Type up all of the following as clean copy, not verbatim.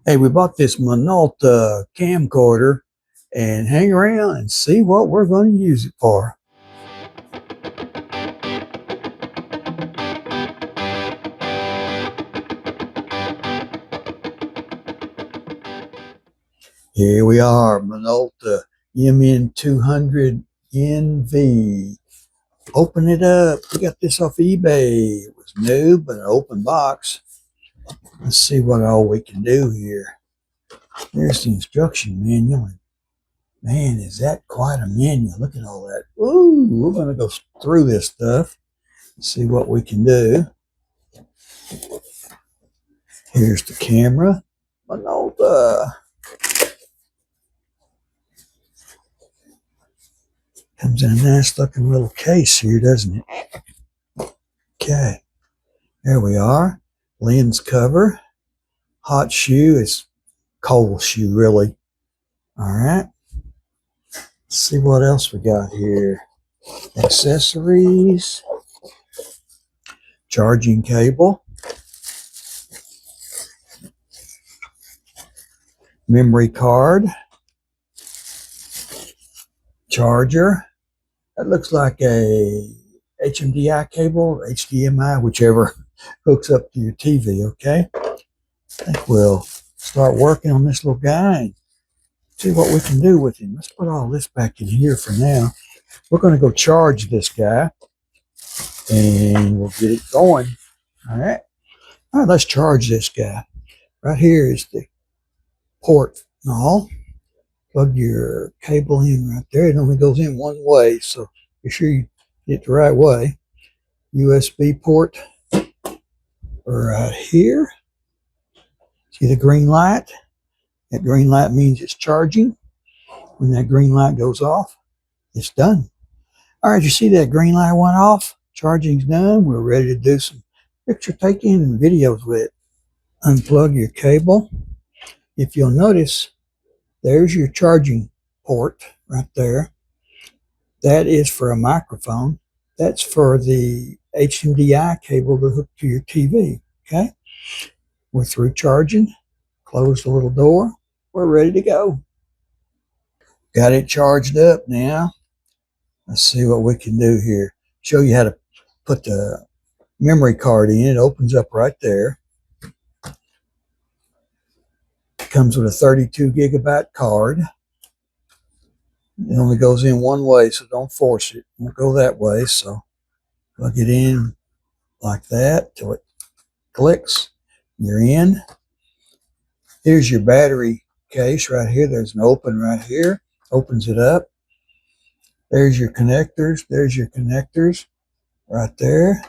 Hey, we bought this Minolta camcorder and hang around and see what we're going to use it for. Here we are, Minolta MN200NV. Open it up. We got this off eBay. It was new, but an open box. Let's see what all we can do here. There's the instruction manual. Man, is that quite a manual. Look at all that. Ooh, we're going to go through this stuff. See what we can do. Here's the camera. Minolta. Comes in a nice looking little case here, doesn't it? Okay. There we are. Lens cover. Hot shoe. It's cold shoe, really. All right. Let's see what else we got here. Accessories. Charging cable. Memory card. Charger. That looks like a HMDI cable, HDMI, whichever hooks up to your TV, okay? I think we'll start working on this little guy and see what we can do with him. Let's put all this back in here for now. We're going to go charge this guy and we'll get it going. All right. All right, let's charge this guy. Right here is the port and all. Plug your cable in right there. It only goes in one way, so be sure you get it the right way. USB port right here. See the green light? That green light means it's charging. When that green light goes off, it's done. All right, you see that green light went off? Charging's done. We're ready to do some picture taking and videos with it. Unplug your cable. If you'll notice, there's your charging port right there. That is for a microphone. That's for the HMDI cable to hook to your TV, okay? We're through charging. Close the little door. We're ready to go. Got it charged up now. Let's see what we can do here. Show you how to put the memory card in. It opens up right there. Comes with a 32 gigabyte card. It only goes in one way, so don't force it. It won't go that way, so plug it in like that till it clicks. You're in. Here's your battery case right here. There's an open right here. Opens it up. There's your connectors. There's your connectors right there.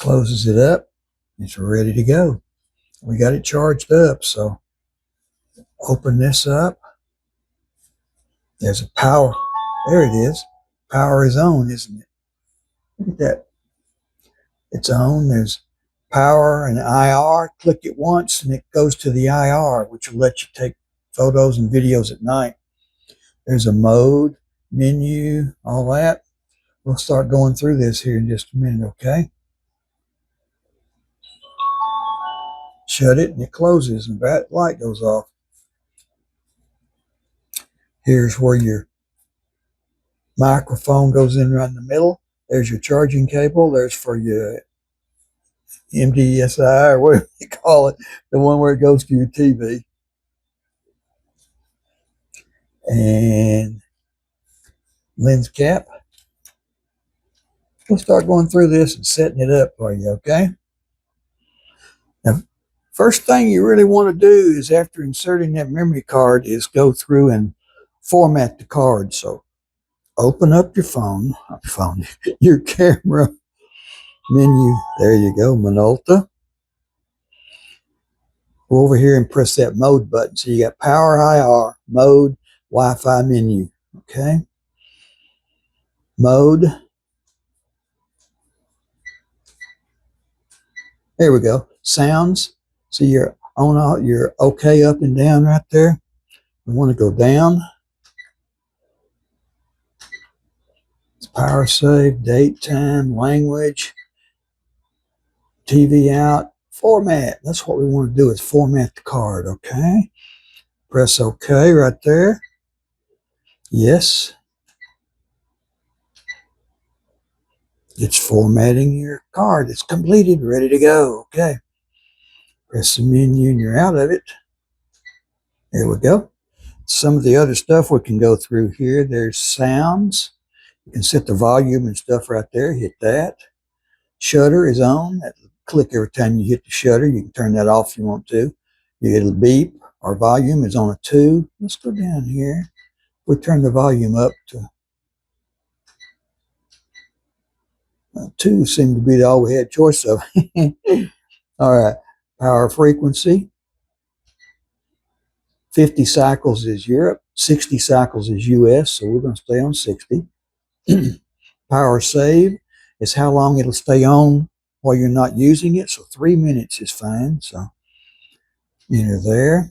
Closes it up. It's ready to go. We got it charged up, so open this up. There's a power. There it is. Power is on, isn't it? Look at that. It's on. There's power and IR. Click it once and it goes to the IR, which will let you take photos and videos at night. There's a mode, menu, all that. We'll start going through this here in just a minute, okay? Shut it and it closes and that light goes off. Here's where your microphone goes in right in the middle. There's your charging cable. There's for your MDSI or whatever you call it, the one where it goes to your TV. And lens cap. We'll start going through this and setting it up for you, okay? Now, first thing you really want to do is after inserting that memory card is go through and format the card. So open up your phone, your camera menu. There you go, Minolta. Go over here and press that mode button. So you got power, IR, mode, Wi-Fi menu. Okay. Mode. There we go. Sounds. So you're on, you're okay up and down right there. We want to go down. It's power save, date, time, language, TV out, Format. That's what we want to do, is format the card, okay? Press OK right there. Yes. It's formatting your card. It's completed, ready to go. Okay. Press the menu and you're out of it. There we go. Some of the other stuff we can go through here. There's sounds. You can set the volume and stuff right there. Hit that. Shutter is on. Click every time you hit the shutter. You can turn that off if you want to. You get a beep. Our volume is on a 2. Let's go down here. We turn the volume up to 2. Seemed to be all we had choice of. All right. Power frequency. 50 cycles is Europe. 60 cycles is US. So we're going to stay on 60. Power save is how long it'll stay on while you're not using it. So 3 minutes is fine. So enter there.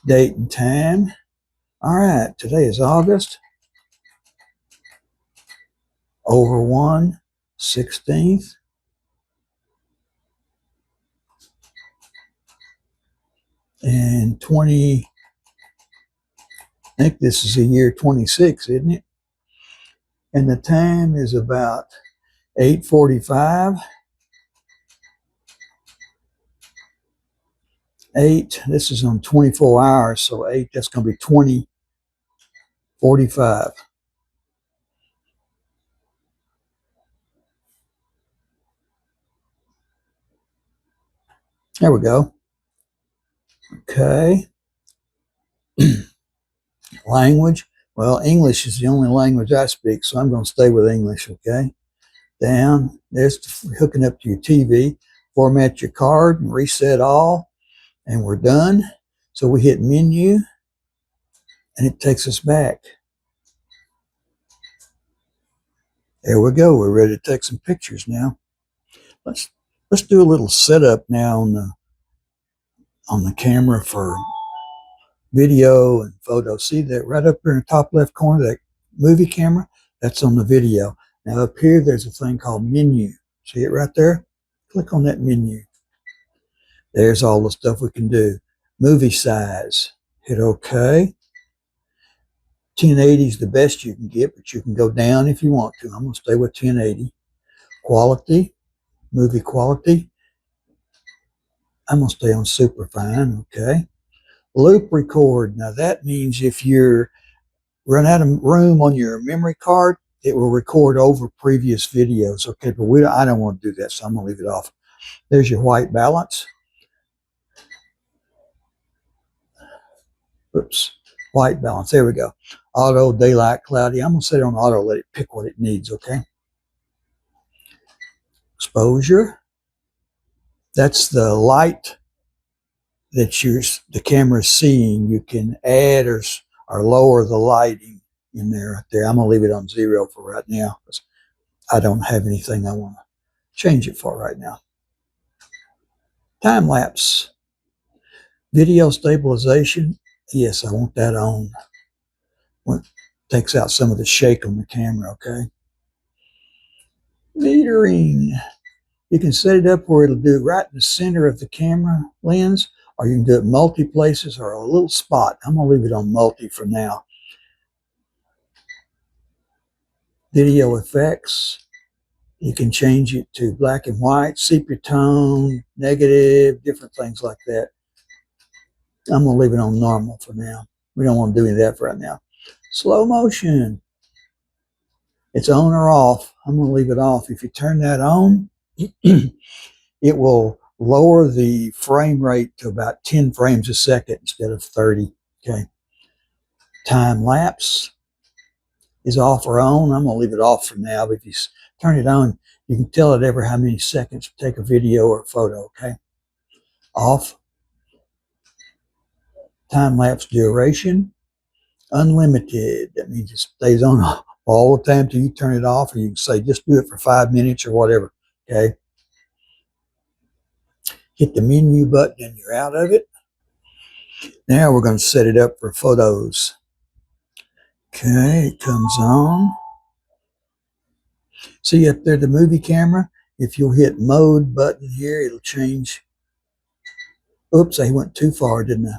Date and time. All right. Today is August. Over 1/16. And 20, I think this is the year 26, isn't it? And the time is about 8:45. 8, this is on 24 hours, so 8, that's going to be 20:45. There we go. Okay. Language. Well, English is the only language I speak, so I'm going to stay with English, okay? Down. There's hooking up to your TV. Format your card and reset all. And we're done. So we hit menu, and it takes us back. There we go. We're ready to take some pictures now. Let's do a little setup now on the camera for video and photo. See that right up here in the top left corner, that movie camera? That's on the video. Now up here, there's a thing called menu. See it right there? Click on that menu. There's all the stuff we can do. Movie size. Hit OK. 1080 is the best you can get, but you can go down if you want to. I'm going to stay with 1080. Quality. Movie quality. I'm going to stay on super fine. Okay. Loop record. Now that means if you're run out of room on your memory card, it will record over previous videos. Okay, but I don't want to do that, so I'm going to leave it off. There's your white balance. Oops, white balance. There we go. Auto, daylight, cloudy. I'm going to set it on auto, let it pick what it needs, okay? Exposure. That's the light that the camera is seeing. You can add or lower the lighting in there right there. I'm going to leave it on 0 for right now because I don't have anything I want to change it for right now. Time lapse. Video stabilization. Yes, I want that on. Takes out some of the shake on the camera, okay? Metering. You can set it up where it'll do it right in the center of the camera lens, or you can do it multi places or a little spot. I'm going to leave it on multi for now. Video effects. You can change it to black and white, sepia tone, negative, different things like that. I'm going to leave it on normal for now. We don't want to do any of that for right now. Slow motion. It's on or off. I'm going to leave it off. If you turn that on, it will lower the frame rate to about 10 frames a second instead of 30. Okay. Time lapse is off or on. I'm going to leave it off for now. But if you turn it on, you can tell it every how many seconds to take a video or a photo. Okay. Off. Time lapse duration. Unlimited. That means it stays on all the time till you turn it off, or you can say just do it for 5 minutes or whatever. Okay. Hit the menu button and you're out of it. Now we're going to set it up for photos. Okay, it comes on. See up there the movie camera? If you'll hit mode button here, it'll change. Oops, I went too far, didn't I?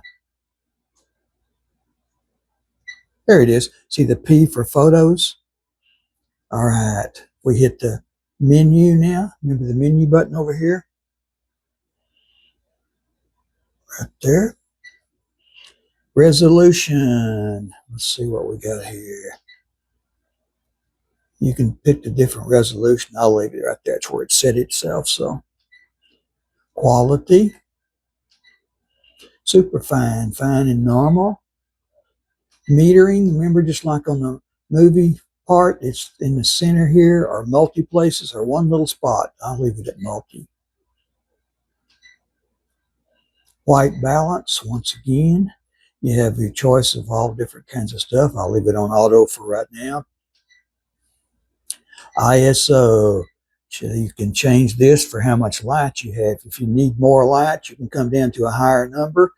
There it is. See the P for photos? All right. We hit the menu now. Remember the menu button over here? Right there. Resolution. Let's see what we got here. You can pick the different resolution. I'll leave it right there. It's where it set itself. So quality. Super fine. Fine and normal. Metering. Remember, just like on the movie part, it's in the center here, or multi places, or one little spot. I'll leave it at multi. White balance, once again, you have your choice of all different kinds of stuff. I'll leave it on auto for right now. ISO, so you can change this for how much light you have. If you need more light, you can come down to a higher number,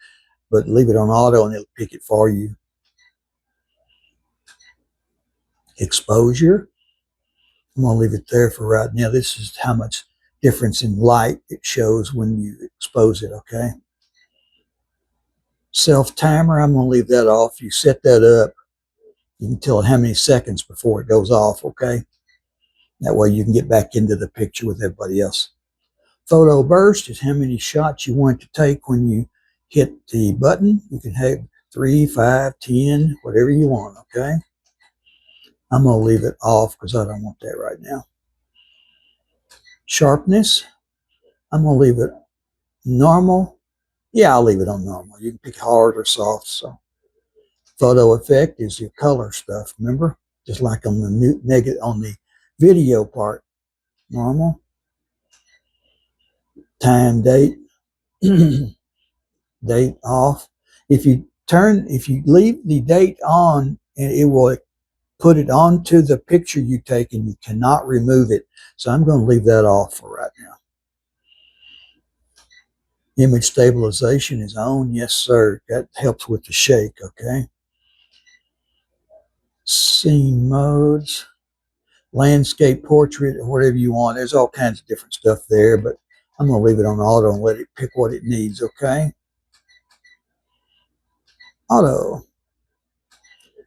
but leave it on auto and it'll pick it for you. Exposure, I'm going to leave it there for right now. This is how much difference in light it shows when you expose it, okay? Self timer, I'm going to leave that off. You set that up, you can tell it how many seconds before it goes off, okay? That way you can get back into the picture with everybody else. Photo burst is how many shots you want to take when you hit the button. You can have 3, 5, 10, whatever you want, okay? I'm going to leave it off because I don't want that right now. Sharpness, I'm going to leave it normal. Yeah, I'll leave it on normal. You can pick hard or soft. So, photo effect is your color stuff. Remember, just like on the video part, normal. Time, date, date off. If you leave the date on, and it will put it onto the picture you take, and you cannot remove it. So I'm going to leave that off for right now. Image stabilization is on. Yes, sir. That helps with the shake, okay? Scene modes, landscape, portrait, or whatever you want. There's all kinds of different stuff there, but I'm going to leave it on auto and let it pick what it needs, okay? Auto.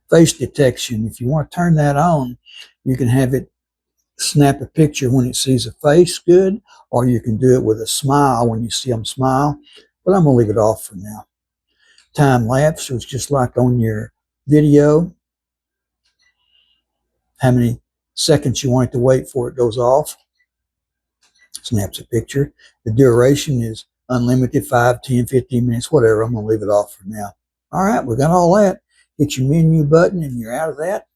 Face detection. If you want to turn that on, you can have it snap a picture when it sees a face good, or you can do it with a smile when you see them smile, but I'm going to leave it off for now. Time lapse, so it's just like on your video, how many seconds you want it to wait before it goes off. Snaps a picture. The duration is unlimited, 5, 10, 15 minutes, whatever. I'm going to leave it off for now. All right, we got all that. Hit your menu button and you're out of that.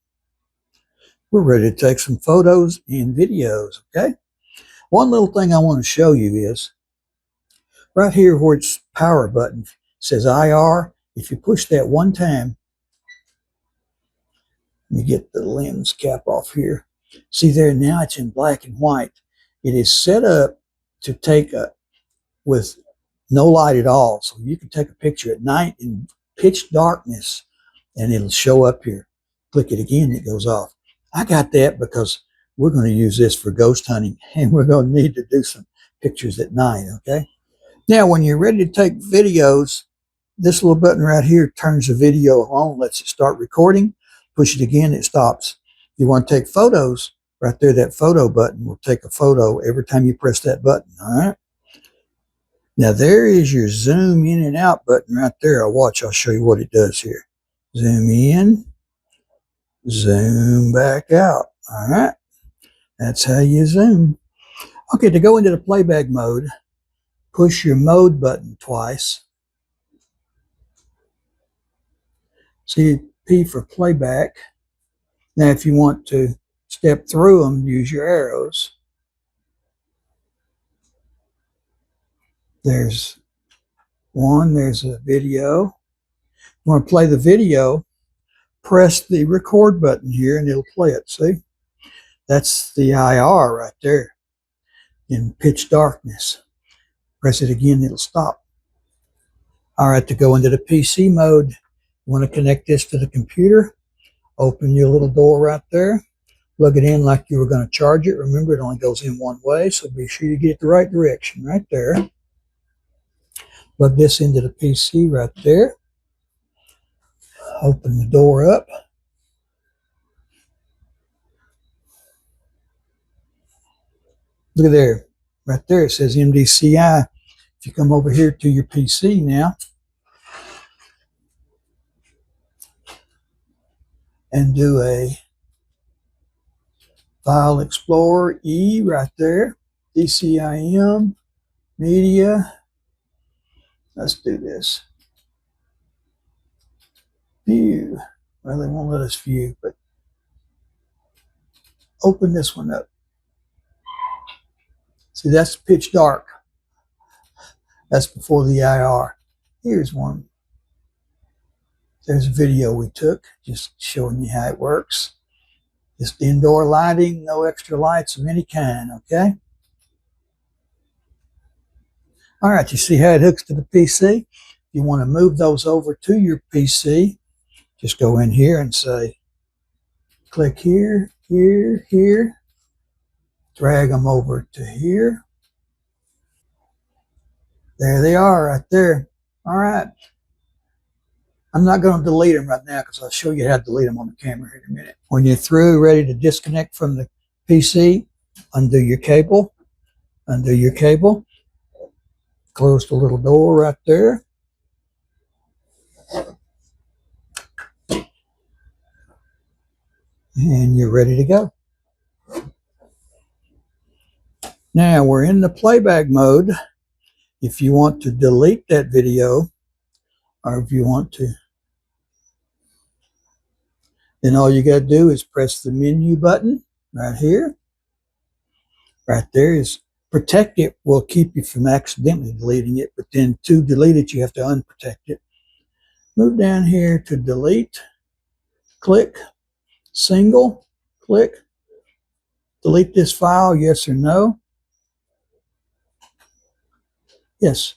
We're ready to take some photos and videos, okay? One little thing I want to show you is right here where it's power button says IR. If you push that one time, you get the lens cap off here. See there, now it's in black and white. It is set up to take with no light at all. So you can take a picture at night in pitch darkness and it'll show up here. Click it again, it goes off. I got that because we're going to use this for ghost hunting, and we're going to need to do some pictures at night, okay? Now, when you're ready to take videos, this little button right here turns the video on, lets it start recording. Push it again, it stops. If you want to take photos, right there, that photo button will take a photo every time you press that button, all right? Now, there is your zoom in and out button right there. I'll show you what it does here. Zoom in, zoom back out, all right? That's how you zoom. Okay, to go into the playback mode, push your mode button twice. See, P for playback. Now, if you want to step through them, use your arrows. There's one, there's a video. You want to play the video, press the record button here and it'll play it, see? That's the IR right there in pitch darkness. Press it again, it'll stop. All right, to go into the PC mode, you want to connect this to the computer. Open your little door right there. Plug it in like you were going to charge it. Remember, it only goes in one way, so be sure you get it the right direction right there. Plug this into the PC right there. Open the door up. Look at there. Right there it says MDCI. If you come over here to your PC now and do a File Explorer E right there, DCIM, Media. Let's do this. View. Well, they won't let us view, but open this one up. See, that's pitch dark. That's before the IR. Here's one. There's a video we took, just showing you how it works. Just indoor lighting, no extra lights of any kind, okay? All right, you see how it hooks to the PC? If you want to move those over to your PC, just go in here and say, click here, here, here. Drag them over to here. There they are right there. All right. I'm not going to delete them right now because I'll show you how to delete them on the camera here in a minute. When you're through, ready to disconnect from the PC, undo your cable. Undo your cable. Close the little door right there. And you're ready to go. Now we're in the playback mode. If you want to delete that video, or if you want to, then all you got to do is press the menu button right here. Right there is protect it will keep you from accidentally deleting it, but then to delete it, you have to unprotect it. Move down here to delete, click, single, click, delete this file, yes or no. Yes,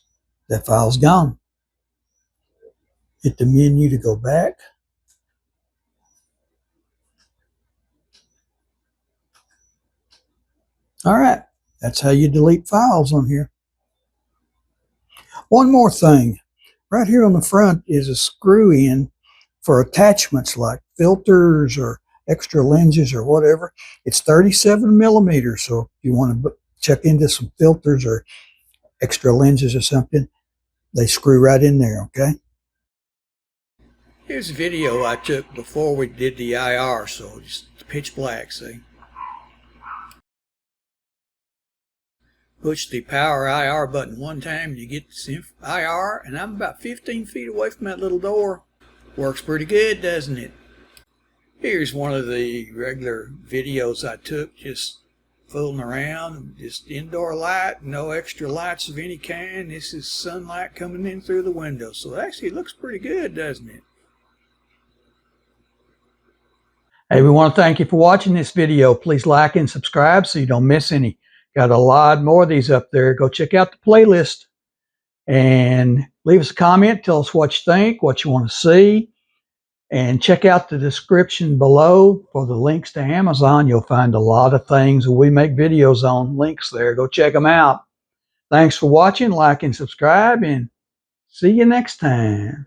that file's gone. Hit the menu to go back. All right, that's how you delete files on here. One more thing. Right here on the front is a screw in for attachments like filters or extra lenses or whatever. It's 37 millimeters, so if you want to check into some filters or extra lenses or something, they screw right in there, okay? Here's a video I took before we did the IR, so just pitch black, see? Push the power IR button one time and you get the IR, and I'm about 15 feet away from that little door. Works pretty good, doesn't it? Here's one of the regular videos I took, just fooling around, just indoor light, no extra lights of any kind. This is sunlight coming in through the window, so actually it looks pretty good, doesn't it? Hey, we want to thank you for watching this video. Please like and subscribe so you don't miss any. Got a lot more of these up there. Go check out the playlist and leave us a comment. Tell us what you think, what you want to see. And check out the description below for the links to Amazon. You'll find a lot of things that we make videos on. Links there. Go check them out. Thanks for watching. Like and subscribe, and see you next time.